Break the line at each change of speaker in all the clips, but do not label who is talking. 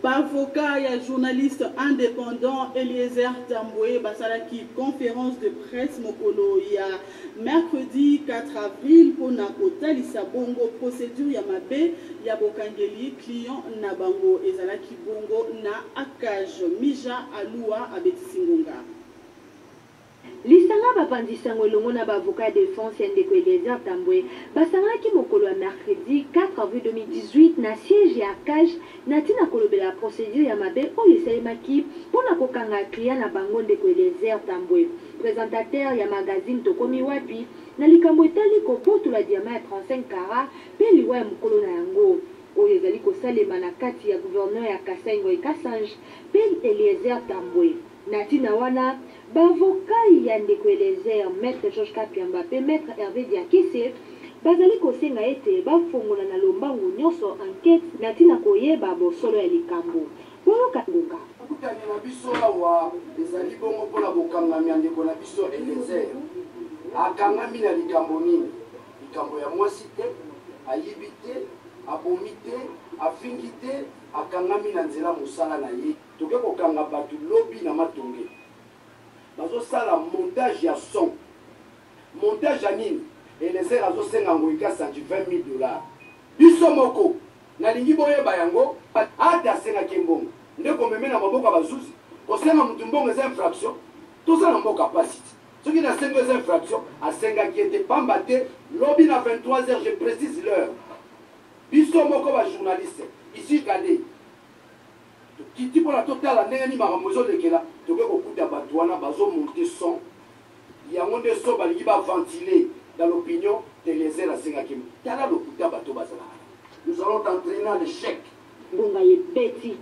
Avocat et journaliste indépendant Eliezer Tambwe basalaki conférence de presse mokolo ya mercredi 4 avril pour kotalisa bongo procédure ya mabe ya bokangeli client na bango ezalaki bongo na akage mija alua abetisingonga.
Lisanga bapandisango longo na bavocat défense ndeko Eliezer Tambwe basangaki mokolo ya mercredi 4 avril 2018 na siège ya akage natina kolobela procédure ya mabe oyo esalemaki mpona kokanga client na bango ndeko Eliezer Tambwe. Présentateur ya magazine Tokomi Wapi na likambo etali kopotula diama ya 35 kara mpe liwa ya mokolo na yango oyo ezali kosalema na kati ya gouverneur ya Kasai Ngoyi Kasange mpe Eliezer Tambwe. Natina wana bavokai ya ndeko Eliezer maître Georges Kapiamba mpe maître Hervé Diakise bazali kosenga ete bafongola na lombangu nyonso enquête natina koyeba bosolo ya likambo boloka ngonga
kutani na biso awa ezali bongo mpona bokangami ya ndeko na biso Eliezer akangami na likambo nini? Likambo ya mwasi te, ayibi te, abomi te, afingi te, akangami na nzela mosala na ye. Toke kokanga bato lobi na matonge bazosala montage ya son. Montage ya nini? Eliezer azosenga Ngoyi Kasange $20,000 biso moko nalingi boyeba yango ate asengaki mbongo ndeko meme na maboko bazuzi kosenga mutu mbongo eza infraction tozala mboka pasi soki nasenga eza infraction asengaki ete pamba te lobi na 23h je précise l'heure biso moko bajournaliste ici kade kiti mpona totala ndenge nini makambo ezolekela toke kokuta bato wana bazomonte son yango nde so balingi baventile dans l'opinion d'Eliezer asengaki tala lokuta bato bazalaka. Nous allons t'entraîner à l'échec.
Bonga ye beti.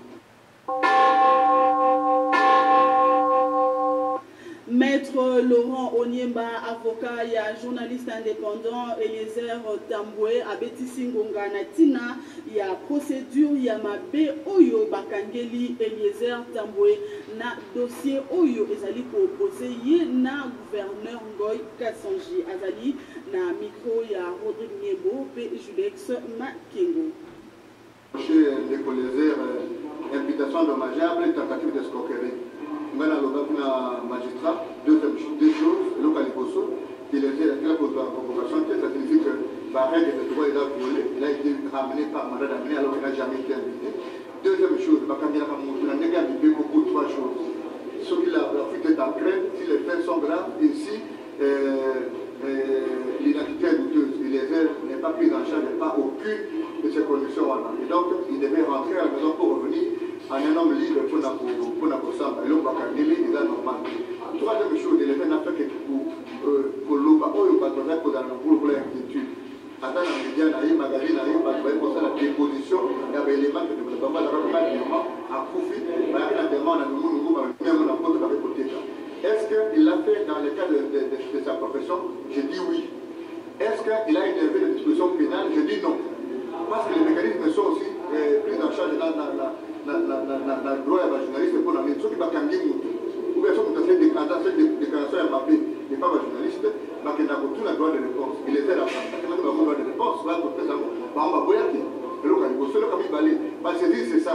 Maître Laurent Onyemba, avocat et journaliste indépendant Eliezer Tambwe, abeti singonga na tina ya procédure ya mabe oyo bakangeli Eliezer Tambwe na dossier oyo ezali ko opposé ye na gouverneur Ngoyi Kasange azali na micro ya Rodrigue Niebo pe Julex Makengo.
Chez Eliezer, imputation dommageable et tentative d'escroquerie. Maintenant, le magistrat, deux choses, le caliposo, il a convocation, ça signifie que Barrel de droit est violé, il a été ramené par mandat d'amener alors qu'il n'a jamais été invité. Deuxième chose, il a négligé beaucoup trois choses. Ce qui la fuite est en crainte, si les faits sont graves, et si l'identité est douteuse, Eliezer n'est pas pris en charge, n'est pas aucune de ces conditions. Et donc, il devait rentrer à la maison pour revenir en un homme libre pour la et l'homme va calmer, il est normal. Troisième chose, il est n'a fait que pour l'homme, il va trouver pour l'inquiétude. Attends, il y a un magazine, il va trouver pour ça la déposition, il y avait l'élément que nous avons à profit, il y a un demande à nous, même la faute de la hypothèque. Est-ce qu'il l'a fait dans le cadre de sa profession? Je dis oui. Est-ce qu'il a élevé les dispositions pénales? Je dis non. Parce que les mécanismes sont aussi pris en charge dans le droit de la journaliste pour la ceux qui va cambier ou bien ceux qui ont fait des déclarations à Mbappé n'est pas un journaliste, mais qui n'a pas tout le droit de réponse. Il était là, il n'a pas le droit de réponse, il va faire ça. On va voir qui le local, il faut se le cambier. Parce que c'est ça.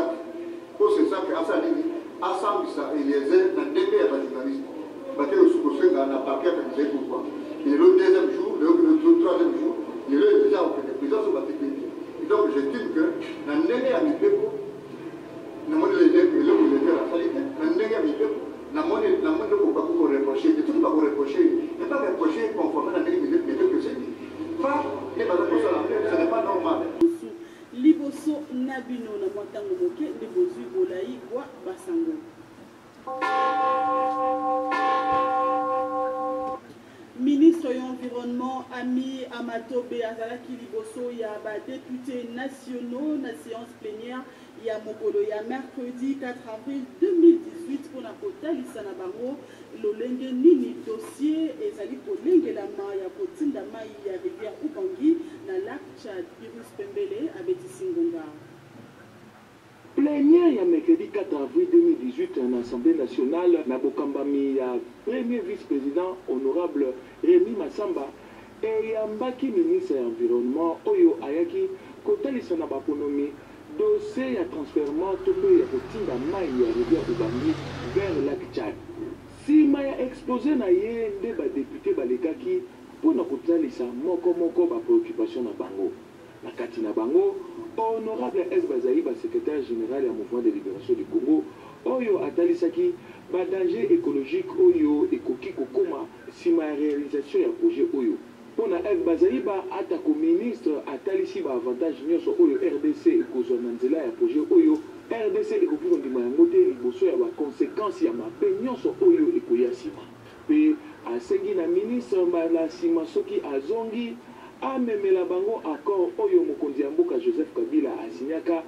C'est ça que Assa dit. Assa Eliezer n'a pas un journaliste. Parce que le sous-conseil n'a pas qu'à faire pourquoi. Il est le deuxième jour, le troisième jour, il est déjà en prison sur la technique. Donc je dis que la nègre a mis beaucoup. La monnaie est la qualité. La nègre a mis beaucoup. La monnaie ne peut pas vous reprocher. Et tout ne peut pas vous reprocher. Ne pas reprocher conformément à la nègre que c'est dit. Pas les balles pour ça, ce n'est pas normal.
Liboso Nabino na Mwantango Moke, Libosu Bolaï, Wa Basango. Ministre de l'Environnement, Ami Amatobe Azalaki Liboso, il y a des députés nationaux dans la séance plénière, il y a Mokolo, il y a mercredi 4 avril 2018 pour la Kota Lissanabango, l'Olenge Nini dossier, et Zali Kolenge Lama, il y a Kotindama, il y a Rivière Ubangi, dans le lac Tchad, Virus Pembele, avec Singonga.
Plénière, il y a mercredi 4 avril 2018 en Assemblée nationale, Nabokambami, il y a premier vice-président honorable Rémi Massamba et il y a Mbaki ministre de l'Environnement, Oyo Ayaki, Kota Lissanabaponomi, dossier ya transfèrement to mpe ya kotinda mai ya rivière Ubangi vers lac Tchad. Nsima ya exposé na ye nde badepute balekaki mpona kotalisa moko bapréoccupation na bango. Na kati na bango, honorable S. Bazaï, secrétaire général ya mouvement de libération du Congo, oyo atalisaki badanger écologique oyo ekoki kokoma nsima ya réalisation ya projet oyo. Mpona S. Bazaï atako ministre atalisi baavantage nyonso oyo RDC ekozwa na nzela ya projet oyo. RDC ekoki kondima yango te liboso ya baconséquence ya mabe nyonso oyo ekoya nsima. Mpe asengi na ministre mbala nsima soki azongi amemela bango accord oyo mokonzi ya mboka Joseph Kabila asinyaka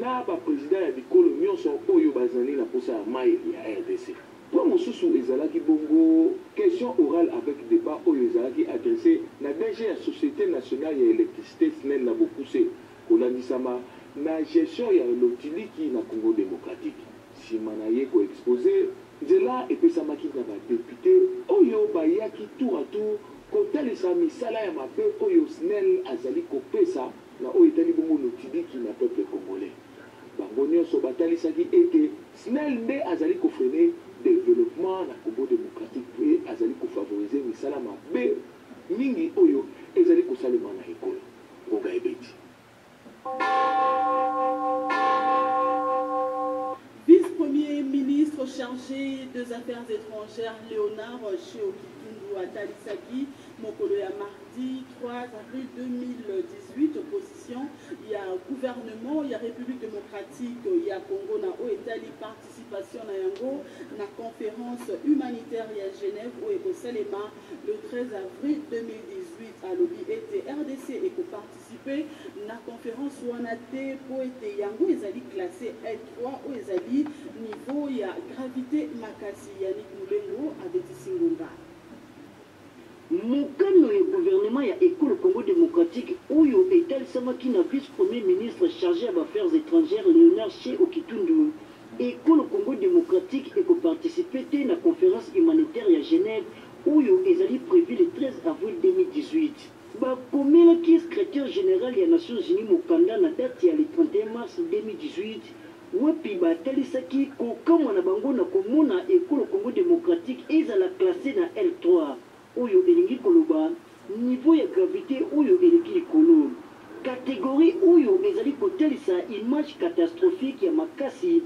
na baprésident ya bikolo nyonso oyo bazali na posa ya mai ya RDC. Po mosusu ezalaki bongo question orale avec débat oyo ezalaki adressé na DG ya Société nationale ya électricité SNEL na Bokuse kolandisama na gestion ya lotiliki na Congo démocratique. Nsima na ye koexpose nzela epesamaki na badepute oyo bayaki tour à tour kotalisa misala ya mabe oyo SNEL azali kopesa na oyo etali bongo lotiliki na peuple congolais. Bango nyonso batalisaki ete SNEL nde azali kofrene développement na Congo démocratique mpe azali kofavorize misala mabe mingi oyo ezali kosalema na ekolo. Ngonga ebeti.
Vice-premier ministre chargé des Affaires étrangères, Léonard Chéokitundu Atalisaki, mokolo ya mardi 3 avril 2018, opposition, il y a gouvernement, il y a République démocratique, il y a Congo, na Oetali, participation na yango, na conférence humanitaire, il y a Genève, où est Salema, le 13 avril 2018, à l'OBI, et RDC, et pour participer, na conférence Wanate, pour être yango, ils allaient classer L3, où ils allaient niveau, il y a gravité makasi, Yannick Moulengo, avec Singonga.
Mukano ya gouvernement ya école Congo démocratique oyo etalisamaki na vice-premier ministre chargé des affaires étrangères Léonard Chéokitundu. École Congo démocratique participer à la conférence humanitaire à Genève oyo ezali prévu le 13 avril 2018. Bakomelaki secrétaire général des Nations Unies mokanda na date ya le 31 mars 2018 wapi batalisaki kokamwa na bango na komona école Congo démocratique ezala classé na L3 oyo elingi koloba niveau ya gravité oyo eleki likolo catégorie oyo ezali kotelisa image catastrophique ya makasi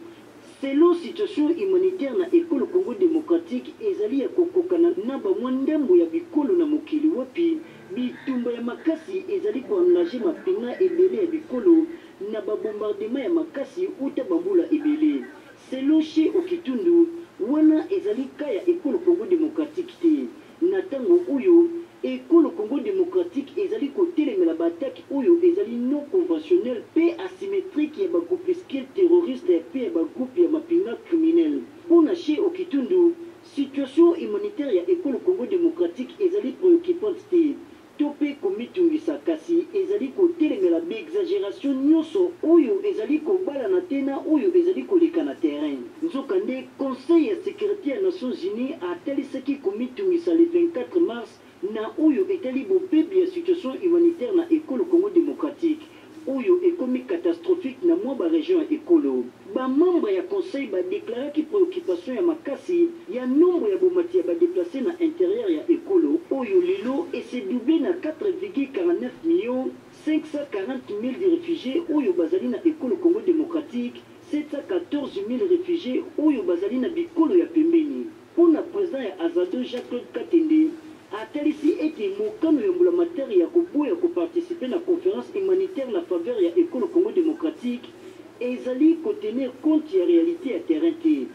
selon situation humanitaire na école Congo démocratique ezali ya kokokana na bamwa ndembo ya bikolo na mokili wapi bitumba ya makasi ezali koengage mapinga ebele ya bikolo na babombardement ya makasi uta bambula ebele selon Chéokitundu wana ezali ka ya école Congo démocratique te na tango oyo école Congo démocratique ezali kotelemela bataki oyo ezali non conventionnel pe asymétrique ya bagroupuscule terroriste pe ya bagroupe ya mapinga criminel. Mpona Chéokitundu situation humanitaire ya école Congo démocratique ezali préoccupante te to mpe komitungisa kasi ezali kotelemela baexagération nyonso oyo ezali kobalana te na oyo ezali koleka na terrain. Nzokande conseil ya sécurité ya Nations Unies atalisaki komitungisa le 24 mars na oyo etali bopebi ya situation humanitaire na école Congo démocratique oyo ekomi catastrophique na mwa barégion ya ekolo. Bamembre ya conseil badeklaraki préoccupation ya makasi ya nombre ya bomati ya badeplace na intérieur ya ekolo oyo lelo ese doublé na 4,49 millions 540 000 de réfugiés oyo bazali na ekolo Congo démocratique 714 000 réfugiés oyo bazali na bikolo ya pembeni. Mpona président ya Azado Jacques-Claude Katende atalisi ete mokano ya mbulamatari ya koboya koparticipe na conférence humanitaire na faveur ya école Congo démocratique ezali kotenir compte ya réalité ya terrain te.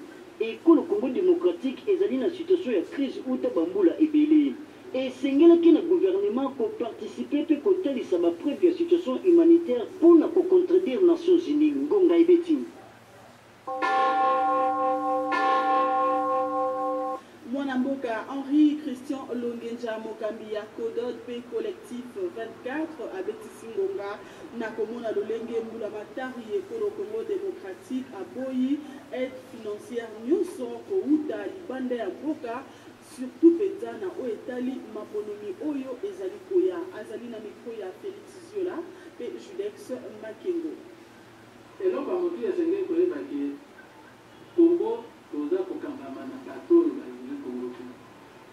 École Congo démocratique ezali na situation ya crise uta bambula ebele esengelaki na gouvernement koparticipe mpe kotalisa bapreuve ya situation humanitaire mpona kocontredire Nations Unies. Ngonga ebeti.
Mwanamboka Henri Christian Longenja Mokambi ya Kodod P collectif 24 abeti Singonga na komona lolenge mbula matari ekolo Congo démocratique aboyi aide financière nyonso kouta libanda ya mboka surtout penza na oetali mabonomi oyo ezali koya azali na mikro ya Félix Ziola pe Judex Makengo.
eloko ya motu esengeli koyebaki Congo toza kokambama na bato oyo balingi Congo te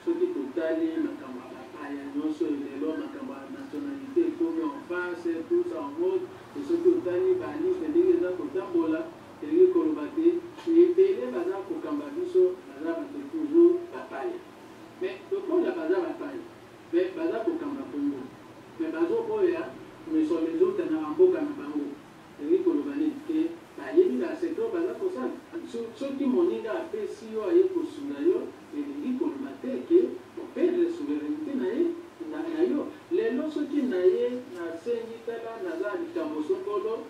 soki totali makambo ya bapaya nyonso lelo makambo ya nationalité ekomi en face tout ça en mode soki otali baliste ndenge eza kotambola elingi koloba te ebele baza kokamba biso baza bato toujours bapaya mais lokola baza bapaya mais baza kokamba Congo mais bazoboya misolo ezotana bamboka na bango elingi koloba nini te bayebi na sektor baza kosala soki moninga apesi yo aye kosunga yo elingi koloba te ke operdre souveraineté na yo lelo soki na ye nasengi tala naza likambo songolo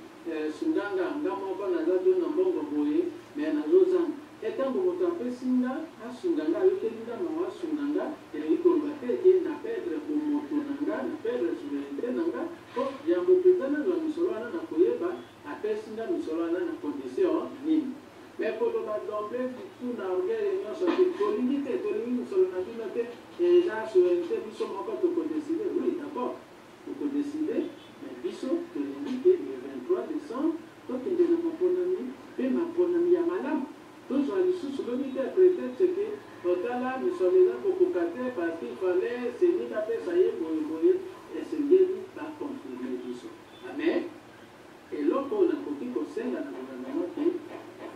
sunganga nga moko naza to na mbongo boye me nazozanga etango moto apesi nga asunga nga ayokeli nga mawa asunga nga elingi koloba te ke na perdre bomoto na nga na perdre souveraineté na nga po yango mpenza nazwa misolo wana na koyeba apesi nga misolo wana na condition nini mais koloba d'emblée du na orgueil nyonso te tolingi te tolingi misolo na bino te eza souveraineté biso moko tokodeside oui d'accord tokodeside mais biso tolingi te le 23 décembre tokende na maponami mpe maponami ya malamu tozwa lisusu lobi te prétexte ke totala misolo eza kokoka te parce qu'il fallait seni bapesa ye boyeboye esengeli baconfirme biso mais eloko oyo nakoki kosenga na gouvernement te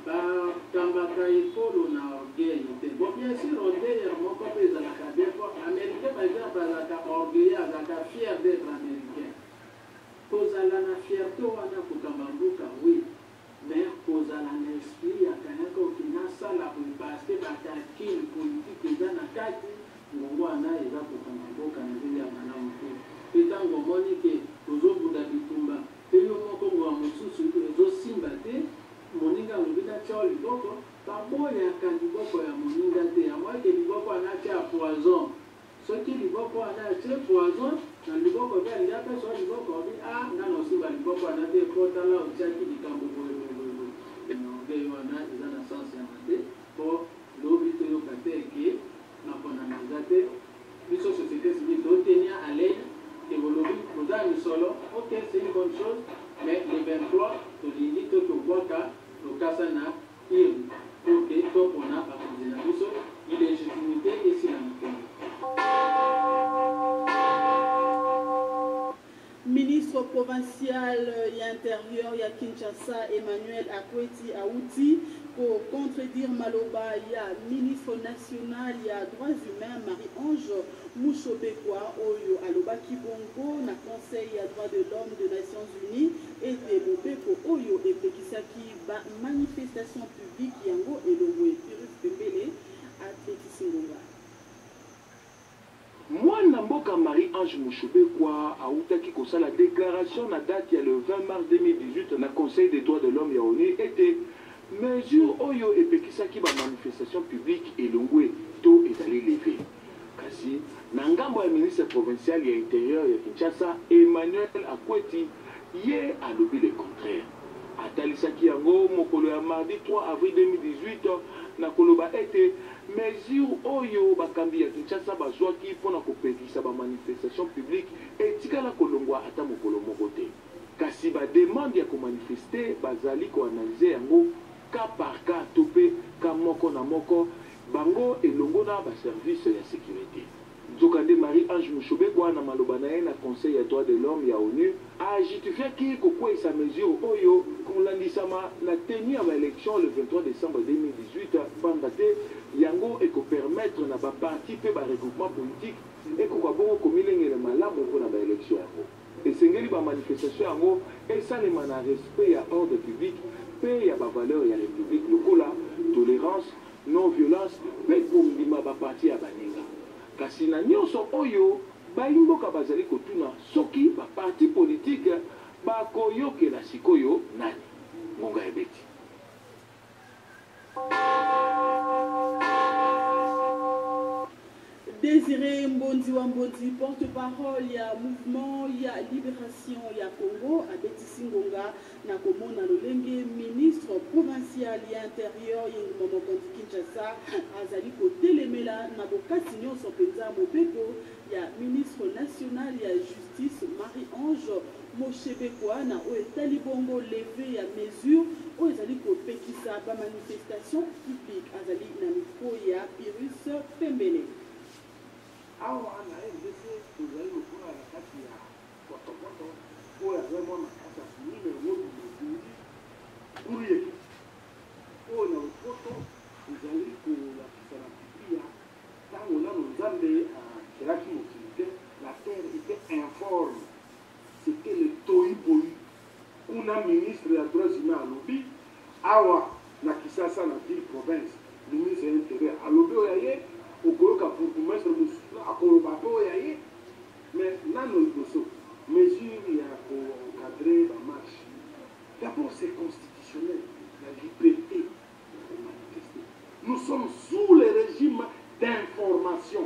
bakambaka ekolo na orgueil te bon bien sûr orgueil moko mpe ezalaka bien po américain par exemple azalaka orgueil azalaka fier d'être américain kozala na fierté wana kokamba mboka oui mais kozala na esprit ya kanyaka okinasala boye parce que bakalkile politike eza na kati ngongo wana eza kokamba mboka na ndenge ya malamu te mpe ntango omoni ke tozobunda bitumba mpe yo moko ngoya mosusu ezosimba te moninga alobi natya liboko baboyaka liboko ya moninga te amoyeke liboko wana atya poison soki liboko wana atie poison na liboko mpe alingi apesa liboko obi nga na osimba liboko wana te potala otiaki likambo boyeboyeboye orgueil wana eza na sens yango te mpo lobi toyoka te eke maponama eza te biso société civile totenia alei ke bolobi boza misolo ok c'est une bonne chose mais le 23 tolingi to tobwaka lokasa na iri oke topona bakonzi na biso ilégitimité esila mokolo.
Ministre provincial et intérieur ya Kinshasa Emmanuel Akweti Aouti pour contredire Maloba ya ministre national ya droits humains Marie-Ange Mouchobekwa Oyo Alobaki Bongo na conseil ya droits de l'homme des Nations Unies et de Mobeko Oyo epekisaki ba manifestation publique yango elongwe Pyrrhus Pembele Atleti Singonga.
Mwana mboka Marie-Ange Mouchobekwa autaki kosala déclaration na date ya le 20 mars 2018 na conseil des droits de l'homme ya ONU était mesure oyo epekisaki ba manifestation publique elongwe to ezali levé kasi na ngambo ya ministre provincial ya intérieur ya Kinshasa Emmanuel Akweti ye alobi le contraire atalisaki yango mokolo ya mardi 3 avril 2018 na koloba ete mesure oyo bakambi ya Kinshasa bazwaki mpona kopekisa ba manifestation publique etikala kolongwa ata mokolo moko te kasi bademande ya komanifeste bazali koanalize yango ka par ka to mpe ka moko na moko bango elongo na baservice ya sécurité nzokande Marie-Ange Mouchobekwa na maloba na ye na conseil ya droit de l'homme ya ONU ajutifiaki kokweyisa mesure oyo kolandisama na teni ya baélection le 23 décembre 2018 pamba te yango ekopermettre na baparti mpe baregroupement politique ekoka bongo komilengela malamu mpona baélection yango esengeli bamanifestation yango esalema na respect ya ordre public mpe ya bavaleur ya république lokola tolérance non violence mpe kondima baparti ya baninga kasi na nyonso oyo bayimboka bazali kotuna soki baparti politique bakoyokela sikoyo nani ngonga ebeti.
Désiré Mbondi Wambondi, porte-parole ya mouvement ya libération ya Congo, Abeti Singonga, Nakomona Lolenge, ministre provincial ya intérieur Yengmomo Kondi Kinshasa, Azali Kotelemela, Nabokati Nyonso Penza Mobeko, ya ministre national ya justice Marie-Ange moshebekwa na oyo etali bongo leve ya mesure oyo ezali kopekisa bamanifestation publique azali na mikro ya Pirus Pembele.
Awa na RDC tozali lokola na kati ya potopoto oyo azali mwa makasi ya finile oyo mokundi kurie oyo na lopoto ezali kolakisa na biblia ntango nano nzambe akelaki mokili te la terre était informe, c'était le toyi-boyi. Kuna ministre ya droits humains alobi awa na Kisasa na ville province ministre ya intérieur alobi oyo ye okoloka pour bourgmestre mosusu akoloba mpe oyo ye mais nano liboso mesure ya koencadrer bamarche d'abord c'est constitutionnel la liberté de manifester. Nous sommes sous le régime d'information.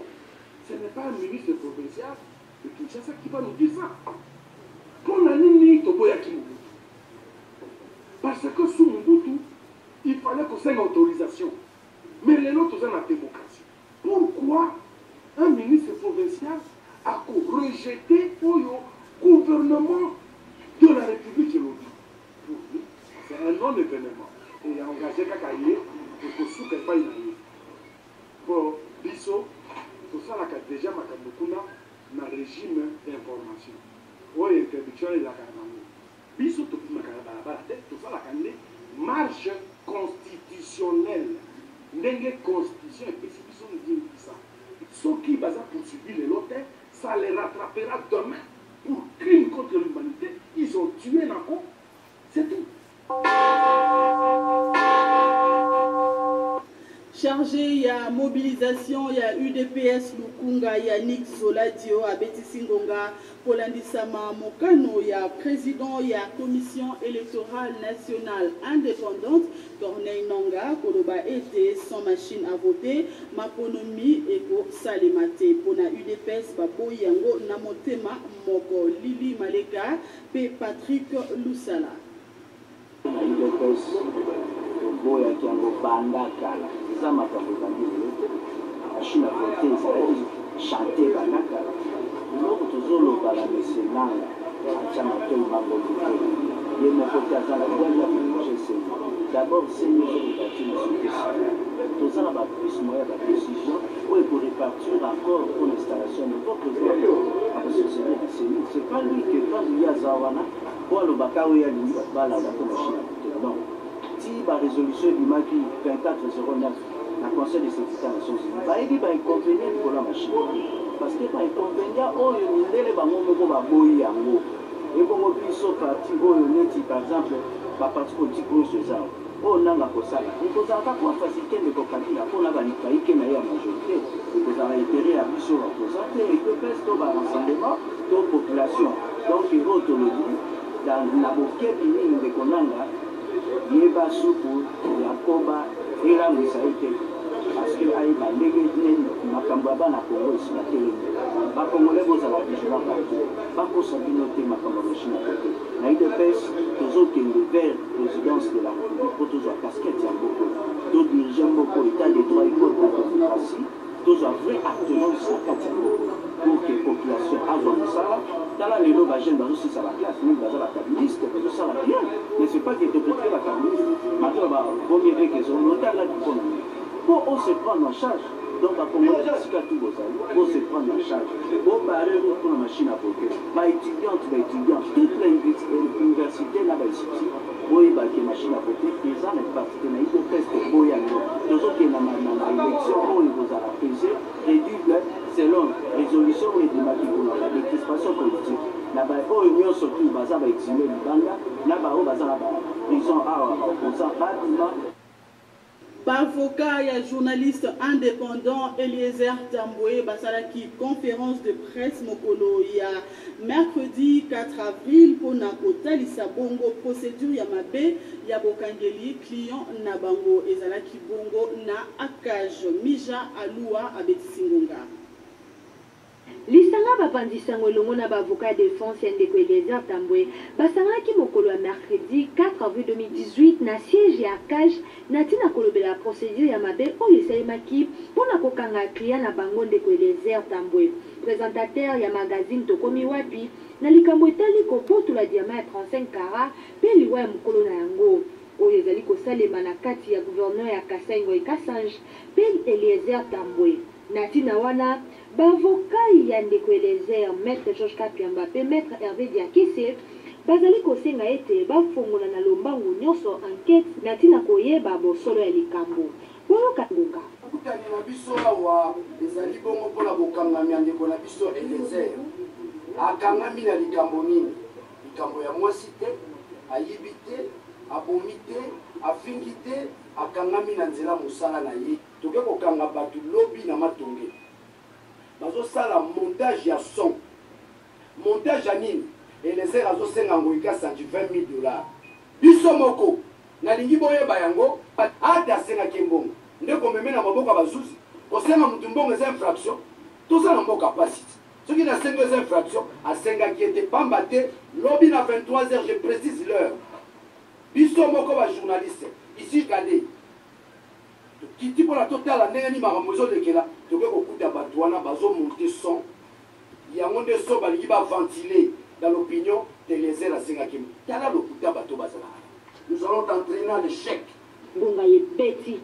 Ce n'est pas un ministre provincial de Kinshasa qui va nous dire ça. Pour la ligne, parce que sous Mobutu, il fallait qu'on ait une autorisation. Mais les autres ont la démocratie. Pourquoi un ministre provincial a rejeté le gouvernement de la République de l'Autre? Pour lui, c'est un non-événement. Et il a engagé Kakaye pour que ce soit pas une. Pour Bisso, tout ça, déjà, ma régime d'information. Oui, interdiction de la carnaval. Biso tout ça la marche constitutionnelle. N'engue constitution et biso nous dit ça. Ceux qui basent poursuivre les lots, ça les rattrapera demain pour crime contre l'humanité. Ils ont tué Nako. C'est tout.
Chargé ya mobilisation ya UDPS Lukunga ya Nick Zoladio abetisi ngonga kolandisama mokano ya président ya commission électorale nationale indépendante Corneille Nanga koloba ete sans machine à voter maponomi eko salemate pona UDPS baboyi yango na motema moko Lili Maleka pe Patrick Lusala.
Boya kiango banda kala za makambo kabili machine à voter ezali chanter banda kala loko tozoloba la mesenanga atia matoi maboluke ye moko te aza na bwanya koproje seni d'abord seni ezolobati na sukesi tozala baprise moya badécision oyo ekorepartir encore pour l'installation de votre président akosuccéder na seni c'est pas lui que quand lui aza wana po alobaka oyo alingi balanda po machine à voter non. Si la résolution du Maki 2409 la Conseil de sécurité des Nations Unies, il y a un inconvénient pour la machine. Parce que par inconvénient, on y a des boyi yango. Et comme on dit, sauf parti, par exemple, la partie politique pour ce genre. On a la cosa. Il faut avoir quoi faciliter le cocaïne pour la validité qui est la majorité. Il faut avoir intérêt à plus sur représenté. Il peut faire tout un rassemblement de population. Donc, il faut autonomie dans la bouquet de Konanga. Yeba suku yakoba ila mwisaite parce que aïba ndenge makambo bana Congo isina tele ba Congolais bozala vigilant partout ba kosabino te makambo machine à côté na UDPS tozokende vers présidence de la République pour toujours casquette ya mboko to dirigeant mboko état de droit et code de la démocratie toujours vrai actenance à kati pour que population avant ça dans la lelo ba jeune bazo c'est la classe ni bazo la ministre bazo ça la bien mais c'est pas que de préparer la ministre maintenant ba premier que sont longtemps là du pour on se prendre en charge donc à Congolais sika tout pour se prendre en charge pour barrer pour la machine à voter ba étudiante toute l'université là ba ici boy ba que machine à voter les ans est parti na il test boy yango nous autres na élection on ils vous a apaiser réduire selon résolution et débat pour la décrispation politique na ba o union surtout baza ba exilé libanga na ba o baza ba prison à opposant rapidement.
Avocat et journaliste indépendant Eliezer Tamboué basalaki conférence de presse mokolo ya mercredi 4 avril pour nakotalisa bongo procédure ya mabe ya bokangeli client na bango ezalaki bongo na akage mija alua abetisingonga.
Lisanga bapandisango longo na bavocat défense ndeko Eliezer Tamboué basangaki mokolo ya mercredi 4 avril 2018 na siège ya cage natina kolobela procédure ya mabe oyo esalemaki mpona kokanga client na bango ndeko Eliezer Tamboué. Présentateur ya magazine Tokomi Wapi na likambo etali kobotula diama ya 35 kara mpe liwa ya mokolo na yango oyo ezali kosalema na kati ya gouverneur ya Kasai Ngoyi Kasange mpe Eliezer Tambwe. Na ntina wana bavoka ya ndeko Eliezer, maître Georges Kapiamba mpe maître Hervé Diakise bazali kosenga ete bafongola na lombangu nyonso enquête na ntina koyeba bosolo ya likambo. Boyoka ngonga
kutani na biso awa ezali bongo mpona bokangami ya ndeko na biso Eliezer. Akangami na likambo nini? Likambo ya mwasi te, ayibi te, abomi te, afingi te, akangami na nzela mosala na ye. Toke kokanga bato lobi na matonge. Bazosala montage ya son. Montage ya nini? Eliezer azosenga Ngoyi Kasange $20,000. Biso moko nalingi boyeba yango ata asengaki mbongo. Ndeko meme na maboko bazuzi. Kosenga mutu mbongo eza infraction. Tosala mboka pasi. Ce qui n'a 5 infractions, à 5 qui étaient pas battés, lobby à 23h, je précise l'heure. Biso moko ba journaliste, ici regardez. Qui dit pour la totale année ni maramozo de kela, to ko kuta batwana bazo monter son. Il y a monde son ba va ventiler dans l'opinion de les airs à 5 qui. Tala lo kuta bato bazala. Nous allons t'entraîner à l'échec.
Bonga ye beti.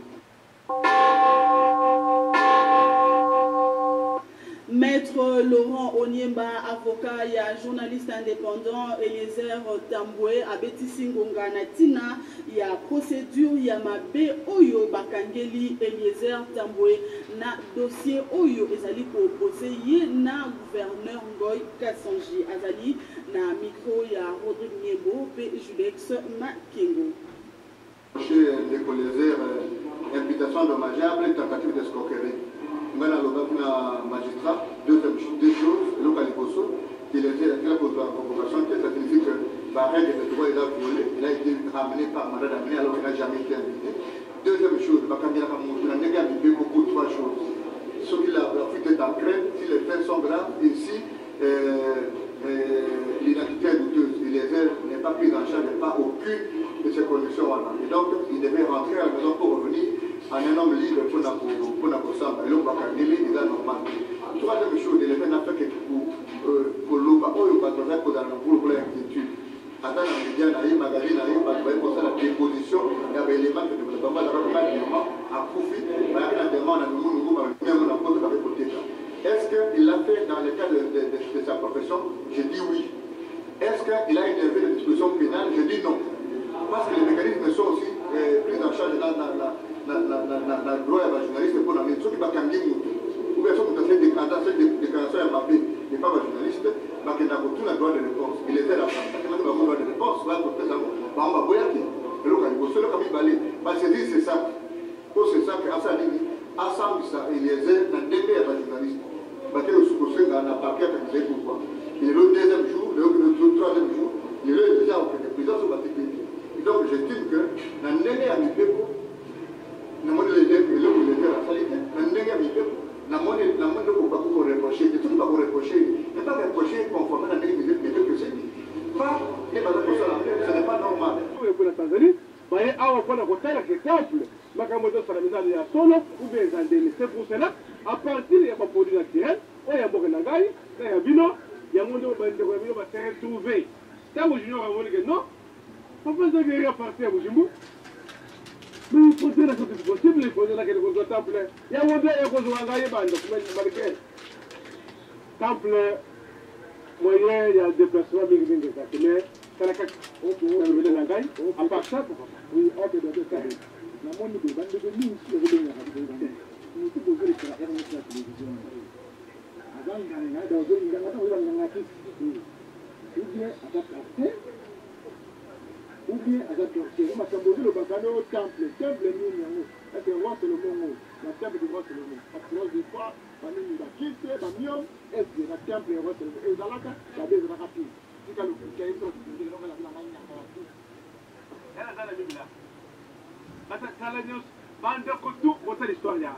Maître Laurent Onyemba, avocat et journaliste indépendant, Eliezer Tambwe, Abetisi Ngonga Natina, il y a procédure, il y a ma B Oyo Bakangeli, Eliezer Tambwe, na dossier Oyo, Ezali pour opposer, na gouverneur Ngoyi Kasange, Azali, na micro, il y a Rodrigue Niembo, P. Julex Makengo.
Chez Eliezer, imputation dommageable et tentative d'escroquerie. Maintenant, le magistrat, deux choses, le Caliboso, il a posé la convocation, ça signifie que par règle de droit, il a violé, il a été ramené par mandat d'amener alors qu'il n'a jamais été invité. Deuxième chose, il a négligé beaucoup trois choses. Ce qu'il a fuite est en crainte, si les faits sont graves, et si l'identité est douteuse, Eliezer n'est pas pris en charge, n'est pas aucune de ces conditions. Et donc, il devait rentrer à la maison pour revenir en un homme libre pour la Kossamba. Et l'homme va calmer, il est normal. Troisième chose, il n'a fait que pour l'homme, il va trouver pour l'inquiétude. Attends, il y a une magaline, il va trouver pour ça la déposition, il y avait les éléments que nous avons à profit, il y a un demande à nous, est-ce qu'il l'a fait dans le cadre de sa profession? Je dis oui. Est-ce qu'il a élevé les dispositions pénales? Je dis non. Parce que les mécanismes sont aussi pris en charge dans le droit à la journaliste pour la mise. Ceux qui ne sont ou bien ceux qui ont fait des déclarations à Mbappé, n'est pas journaliste, mais qui n'a pas tout le droit de réponse. Il était là, il n'a pas le droit de réponse. Là, pour faire ça, on va voir qui. Et le Calibo, c'est le Camille Balé. Parce que c'est ça. C'est ça que Assa dit. Assa, Eliezer, n'a pas de journaliste. Parce que le sous-conseil n'a pas qu'à faire pourquoi. Et le deuxième jour, le troisième jour, il est déjà en prison sur la technique. Donc, j'estime que dans le négé à Mibeko, dans le monde de l'élève, et là où il était à la salité, dans le négé à Mibeko, dans le monde de Kobakou reprocher, et tout le monde reprocher, et pas reprocher conformément à la négé que c'est dit. Pas, et pas de ça, ce n'est pas normal.
Pour la Tanzanie, vous voyez, à un point de côté, l'exemple, Makamoto Salamisa de la Solo, ou bien les c'est pour cela, à partir de la produit naturel, il y a Bokanagaï, il y a Bino, il y a mon nom, il va se retrouver. Ça, vous junior, vous dites non. Pourquoi vous avez partir à Boujimbou? Mais il faut dire que c'est possible, il faut dire que le temple. Il y a un modèle qui est en temple, moyen, il y a des déplacements, mais ça n'a qu'à à part ça, oui, ok, d'accord. La monde de bande de nous, si vous voulez, nous pouvons poser les carrières de la télévision. Avant, il y a un gars, ou bien à la torture. On m'a semblé le bacano au temple. Le temple est nous, c'est le roi Salomon. La temple du roi Salomon. Parce que des fois, on a quitté, on a mis, et la temple est roi Salomon. Et dans la carte, la baisse de la rapide. Si tu as le cas, il faut que tu aies la main à la rapide. Elle a la Bible là. Parce que ça l'a dit, bande de couteaux, c'est l'histoire là.